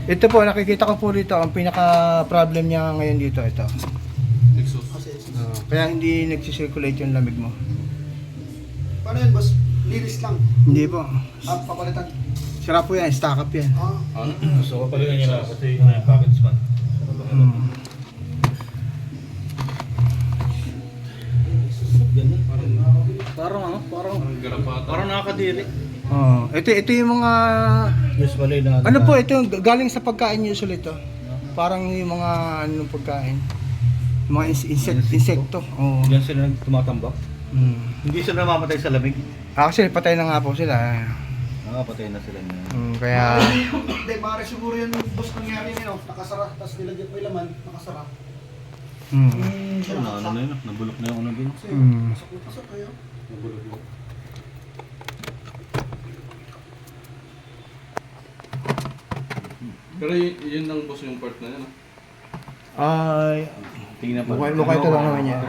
Ito po, nakikita ko po dito, ang pinaka-problem niya ngayon dito, ito. Exhaust. Kaya hindi nagsisirculate yung lamig mo. Paano yun, boss? Linis lang. Hindi po. Papalitan. Sira po yan, stock up yan. Gusto ko pala niya na kasi yung package man. Parang Garapata. parang nakakadiri. Ito yung mga... Usually na Ano po, ito galing sa pagkain usually ito. Parang yung mga ano pagkain. Yung mga insekto. Oo. Diyan sila tumatambak. Hindi sila namamatay sa lamig. Actually, patay na nga po sila. Nakapatay na sila niya. Kaya... Hindi, maaari siguro yan, boss, nangyari nyo. Nakasara, tapos nilagyan pa yung laman, nakasara. Ano na yun? Nabulok na yung unang bin. Kasi, pasok kayo. Nabulog mo. Pero yun lang boss yung part na yan. Ay... Tingnan pa. Mukha ito lang naman yan.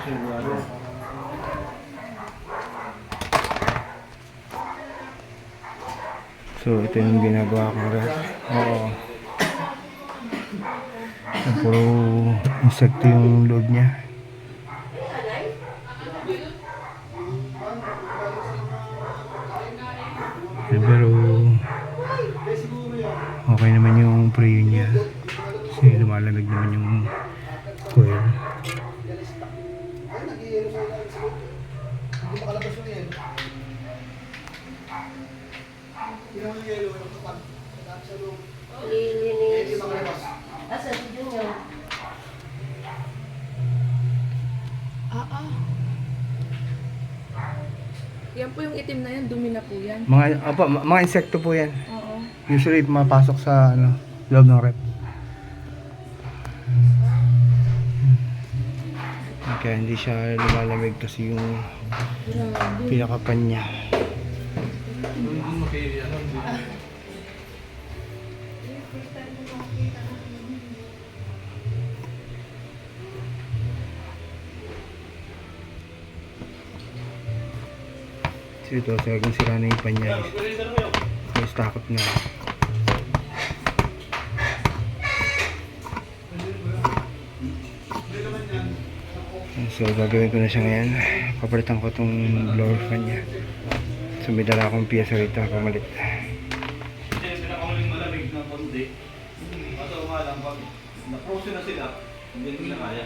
So, ito yung ginagawa ko rin. Oo. Puro insekto yung loob niya. Pero okay naman yung prayer niya. Kasi lumalamig naman yung coil. Ay, nag-iero sa ilan. Hindi makalabas yung yelo. Hindi naman yung yelo, yung kapag. Sa loob. Hindi makalabas. Yan po yung itim na yan, dumi na po yan. Mga insekto po yan. Oo. Usually mapasok sa loob ng rep. Kaya hindi siya lumalamig kasi yung pinakapan niya. Doon makikita ano. So ito, sagang sira na yung pan niya. May stock up na. So gagawin ko na siya ngayon. Papalitan ko itong blower fan niya. So may dala akong piyesa rito pamalit. Kasi pinakahuling malamig na konti. Kaso nga lang, pag na-frozen na sila, hindi nila kaya.